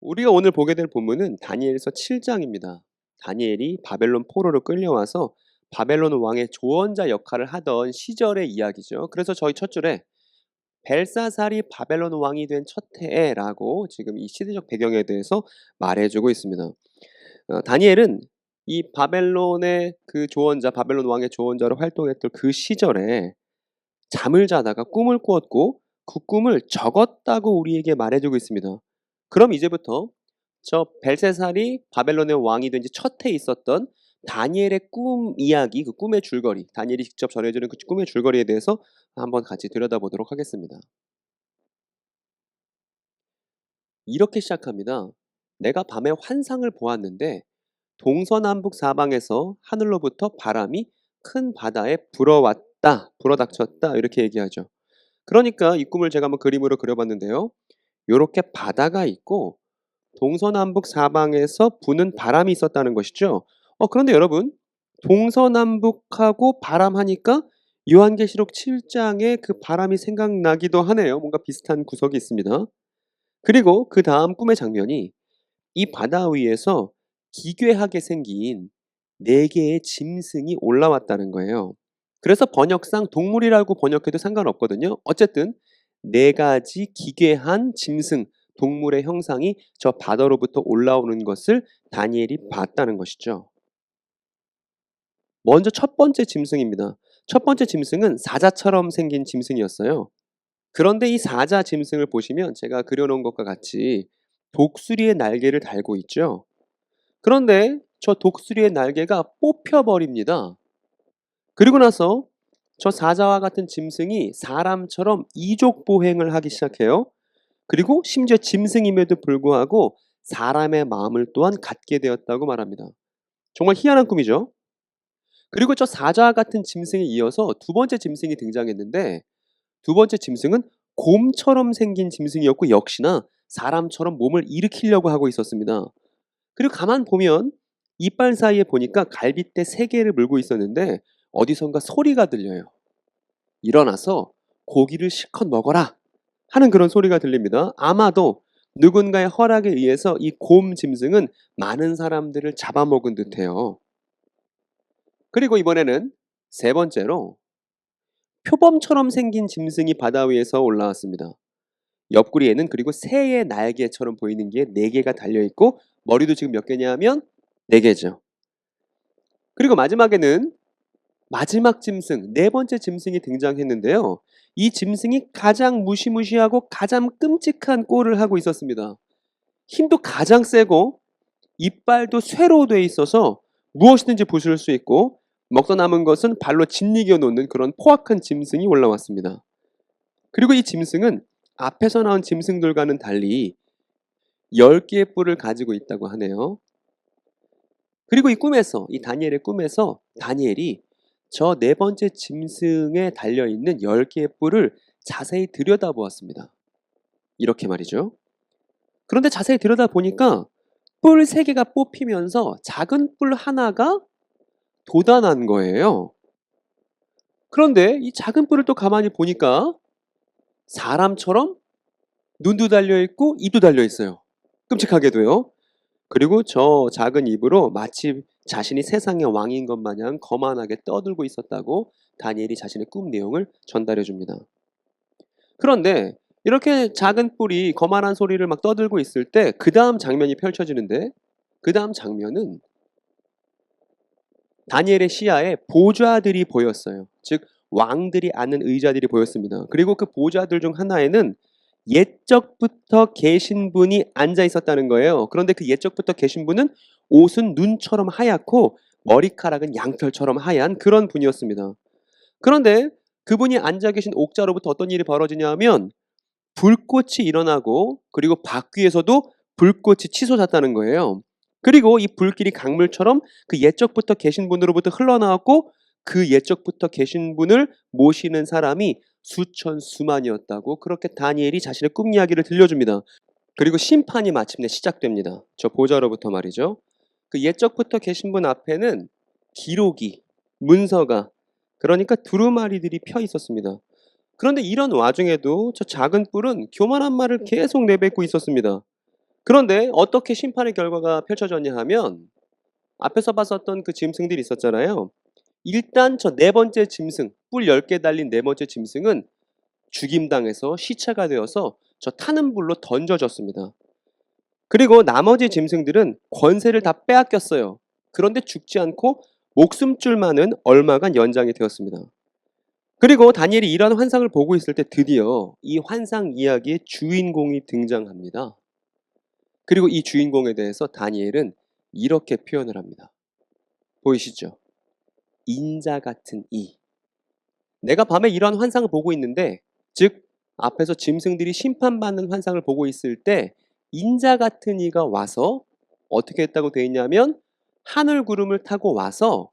우리가 오늘 보게 될 본문은 다니엘서 7장입니다. 다니엘이 바벨론 포로로 끌려와서 바벨론 왕의 조언자 역할을 하던 시절의 이야기죠. 그래서 저희 첫 줄에 벨사살이 바벨론 왕이 된 첫 해라고 지금 이 시대적 배경에 대해서 말해주고 있습니다. 다니엘은 이 바벨론의 그 조언자, 바벨론 왕의 조언자로 활동했던 그 시절에 잠을 자다가 꿈을 꾸었고 그 꿈을 적었다고 우리에게 말해주고 있습니다. 그럼 이제부터 저 벨세살이 바벨론의 왕이 된 지 첫 해에 있었던 다니엘의 꿈 이야기, 그 꿈의 줄거리, 다니엘이 직접 전해주는 그 꿈의 줄거리에 대해서 한번 같이 들여다보도록 하겠습니다. 이렇게 시작합니다. 내가 밤에 환상을 보았는데 동서남북 사방에서 하늘로부터 바람이 큰 바다에 불어왔다, 불어닥쳤다 이렇게 얘기하죠. 그러니까 이 꿈을 제가 한번 그림으로 그려봤는데요. 이렇게 바다가 있고 동서남북 사방에서 부는 바람이 있었다는 것이죠. 그런데 여러분, 동서남북하고 바람 하니까 요한계시록 7장에 그 바람이 생각나기도 하네요. 뭔가 비슷한 구석이 있습니다. 그리고 그 다음 꿈의 장면이 이 바다 위에서 기괴하게 생긴 4개의 짐승이 올라왔다는 거예요. 그래서 번역상 동물이라고 번역해도 상관없거든요. 어쨌든 4가지 기괴한 짐승, 동물의 형상이 저 바다로부터 올라오는 것을 다니엘이 봤다는 것이죠. 먼저 첫 번째 짐승입니다. 첫 번째 짐승은 사자처럼 생긴 짐승이었어요. 그런데 이 사자 짐승을 보시면 제가 그려놓은 것과 같이 독수리의 날개를 달고 있죠. 그런데 저 독수리의 날개가 뽑혀버립니다. 그리고 나서 저 사자와 같은 짐승이 사람처럼 이족보행을 하기 시작해요. 그리고 심지어 짐승임에도 불구하고 사람의 마음을 또한 갖게 되었다고 말합니다. 정말 희한한 꿈이죠. 그리고 저 사자와 같은 짐승에 이어서 두 번째 짐승이 등장했는데 두 번째 짐승은 곰처럼 생긴 짐승이었고 역시나 사람처럼 몸을 일으키려고 하고 있었습니다. 그리고 가만 보면 이빨 사이에 보니까 갈빗대 3개를 물고 있었는데 어디선가 소리가 들려요. 일어나서 고기를 실컷 먹어라 하는 그런 소리가 들립니다. 아마도 누군가의 허락에 의해서 이 곰 짐승은 많은 사람들을 잡아먹은 듯해요. 그리고 이번에는 세 번째로 표범처럼 생긴 짐승이 바다 위에서 올라왔습니다. 옆구리에는 그리고 새의 날개처럼 보이는 게 4개가 달려있고 머리도 지금 몇 개냐 하면 4개죠. 그리고 마지막에는 마지막 짐승, 4번째 짐승이 등장했는데요. 이 짐승이 가장 무시무시하고 가장 끔찍한 꼴을 하고 있었습니다. 힘도 가장 세고 이빨도 쇠로 돼 있어서 무엇이든지 부술 수 있고 먹다 남은 것은 발로 짓이겨 놓는 그런 포악한 짐승이 올라왔습니다. 그리고 이 짐승은 앞에서 나온 짐승들과는 달리 10개의 뿔을 가지고 있다고 하네요. 그리고 이 꿈에서, 이 다니엘의 꿈에서 다니엘이 저 4번째 짐승에 달려있는 10개의 뿔을 자세히 들여다보았습니다. 이렇게 말이죠. 그런데 자세히 들여다보니까 뿔 3개가 뽑히면서 작은 뿔 하나가 돋아난 거예요. 그런데 이 작은 뿔을 또 가만히 보니까 사람처럼 눈도 달려있고 입도 달려있어요. 끔찍하게도요. 그리고 저 작은 입으로 마치 자신이 세상의 왕인 것 마냥 거만하게 떠들고 있었다고 다니엘이 자신의 꿈 내용을 전달해 줍니다. 그런데 이렇게 작은 뿔이 거만한 소리를 막 떠들고 있을 때 그 다음 장면이 펼쳐지는데 그 다음 장면은 다니엘의 시야에 보좌들이 보였어요. 즉 왕들이 앉는 의자들이 보였습니다. 그리고 그 보좌들 중 하나에는 옛적부터 계신 분이 앉아 있었다는 거예요. 그런데 그 옛적부터 계신 분은 옷은 눈처럼 하얗고 머리카락은 양털처럼 하얀 그런 분이었습니다. 그런데 그분이 앉아 계신 옥자로부터 어떤 일이 벌어지냐 하면 불꽃이 일어나고 그리고 바퀴에서도 불꽃이 치솟았다는 거예요. 그리고 이 불길이 강물처럼 그 옛적부터 계신 분으로부터 흘러나왔고 그 옛적부터 계신 분을 모시는 사람이 수천 수만이었다고 그렇게 다니엘이 자신의 꿈 이야기를 들려줍니다. 그리고 심판이 마침내 시작됩니다. 저 보좌로부터 말이죠. 그 옛적부터 계신 분 앞에는 기록이, 문서가 그러니까 두루마리들이 펴 있었습니다. 그런데 이런 와중에도 저 작은 뿔은 교만한 말을 계속 내뱉고 있었습니다. 그런데 어떻게 심판의 결과가 펼쳐졌냐 하면 앞에서 봤었던 그 짐승들이 있었잖아요. 일단 저 네 번째 짐승, 뿔 10개 달린 네 번째 짐승은 죽임당해서 시체가 되어서 저 타는 불로 던져졌습니다. 그리고 나머지 짐승들은 권세를 다 빼앗겼어요. 그런데 죽지 않고 목숨줄만은 얼마간 연장이 되었습니다. 그리고 다니엘이 이러한 환상을 보고 있을 때 드디어 이 환상 이야기의 주인공이 등장합니다. 그리고 이 주인공에 대해서 다니엘은 이렇게 표현을 합니다. 보이시죠? 인자 같은 이. 내가 밤에 이러한 환상을 보고 있는데, 즉 앞에서 짐승들이 심판받는 환상을 보고 있을 때 인자 같은 이가 와서 어떻게 했다고 되어 있냐면 하늘 구름을 타고 와서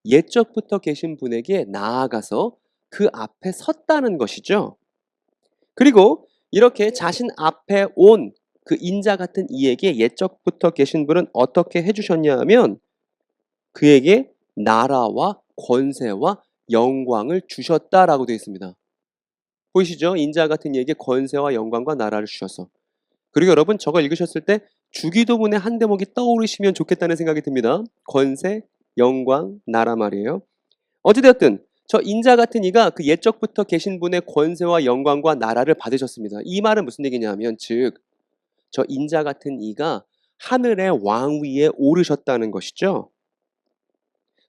옛적부터 계신 분에게 나아가서 그 앞에 섰다는 것이죠. 그리고 이렇게 자신 앞에 온 그 인자 같은 이에게 옛적부터 계신 분은 어떻게 해주셨냐 하면 그에게 나라와 권세와 영광을 주셨다라고 되어 있습니다. 보이시죠? 인자 같은 이에게 권세와 영광과 나라를 주셔서. 그리고 여러분 저걸 읽으셨을 때 주기도문의 한 대목이 떠오르시면 좋겠다는 생각이 듭니다. 권세, 영광, 나라 말이에요. 어찌되었든 저 인자 같은 이가 그 옛적부터 계신 분의 권세와 영광과 나라를 받으셨습니다. 이 말은 무슨 얘기냐면 즉 저 인자 같은 이가 하늘의 왕위에 오르셨다는 것이죠.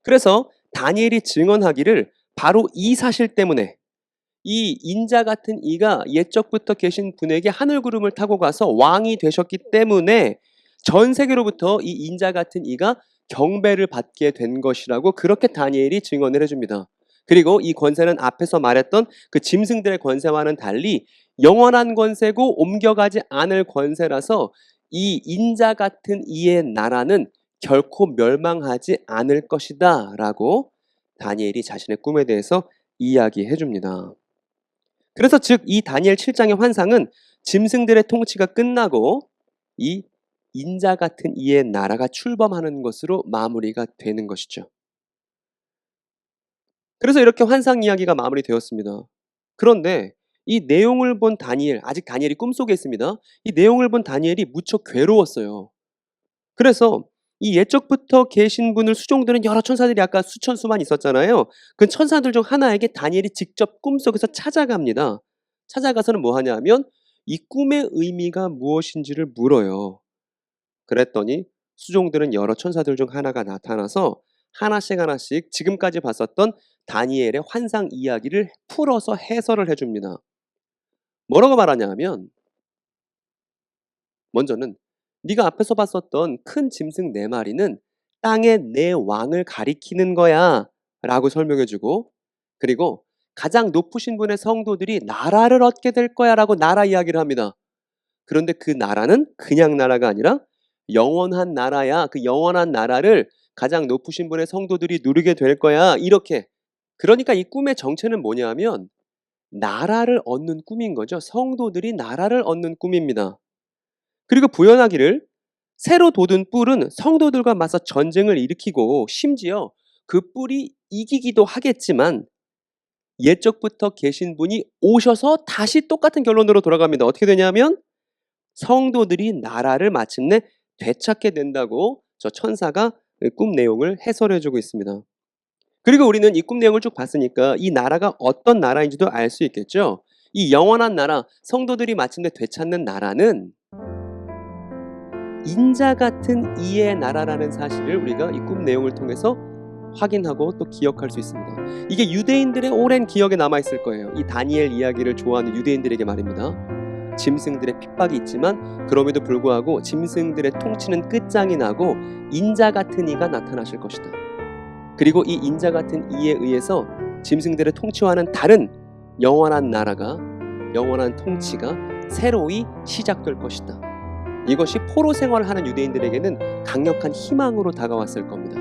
그래서 다니엘이 증언하기를 바로 이 사실 때문에 이 인자 같은 이가 옛적부터 계신 분에게 하늘 구름을 타고 가서 왕이 되셨기 때문에 전 세계로부터 이 인자 같은 이가 경배를 받게 된 것이라고 그렇게 다니엘이 증언을 해줍니다. 그리고 이 권세는 앞에서 말했던 그 짐승들의 권세와는 달리 영원한 권세고 옮겨가지 않을 권세라서 이 인자 같은 이의 나라는 결코 멸망하지 않을 것이다 라고 다니엘이 자신의 꿈에 대해서 이야기해 줍니다. 그래서 즉 이 다니엘 7장의 환상은 짐승들의 통치가 끝나고 이 인자 같은 이의 나라가 출범하는 것으로 마무리가 되는 것이죠. 그래서 이렇게 환상 이야기가 마무리되었습니다. 그런데 이 내용을 본 다니엘, 아직 다니엘이 꿈속에 있습니다. 이 내용을 본 다니엘이 무척 괴로웠어요. 그래서 이 옛적부터 계신 분을 수종드는 여러 천사들이 아까 수천 수만 있었잖아요. 그 천사들 중 하나에게 다니엘이 직접 꿈속에서 찾아갑니다. 찾아가서는 뭐 하냐면 이 꿈의 의미가 무엇인지를 물어요. 그랬더니 수종들은 여러 천사들 중 하나가 나타나서 하나씩 지금까지 봤었던 다니엘의 환상 이야기를 풀어서 해설을 해줍니다. 뭐라고 말하냐 하면 먼저는 네가 앞에서 봤었던 큰 짐승 4마리는 땅의 내 왕을 가리키는 거야 라고 설명해주고 그리고 가장 높으신 분의 성도들이 나라를 얻게 될 거야 라고 나라 이야기를 합니다. 그런데 그 나라는 그냥 나라가 아니라 영원한 나라야. 그 영원한 나라를 가장 높으신 분의 성도들이 누리게 될 거야. 이렇게. 그러니까 이 꿈의 정체는 뭐냐 하면 나라를 얻는 꿈인 거죠. 성도들이 나라를 얻는 꿈입니다. 그리고 부연하기를 새로 돋은 뿔은 성도들과 맞서 전쟁을 일으키고 심지어 그 뿔이 이기기도 하겠지만 옛적부터 계신 분이 오셔서 다시 똑같은 결론으로 돌아갑니다. 어떻게 되냐면 성도들이 나라를 마침내 되찾게 된다고 저 천사가 꿈 내용을 해설해주고 있습니다. 그리고 우리는 이 꿈 내용을 쭉 봤으니까 이 나라가 어떤 나라인지도 알 수 있겠죠. 이 영원한 나라, 성도들이 마침내 되찾는 나라는 인자 같은 이의 나라라는 사실을 우리가 이 꿈 내용을 통해서 확인하고 또 기억할 수 있습니다. 이게 유대인들의 오랜 기억에 남아있을 거예요. 이 다니엘 이야기를 좋아하는 유대인들에게 말입니다. 짐승들의 핍박이 있지만 그럼에도 불구하고 짐승들의 통치는 끝장이 나고 인자 같은 이가 나타나실 것이다. 그리고 이 인자 같은 이에 의해서 짐승들의 통치와는 다른 영원한 나라가, 영원한 통치가 새로이 시작될 것이다. 이것이 포로 생활을 하는 유대인들에게는 강력한 희망으로 다가왔을 겁니다.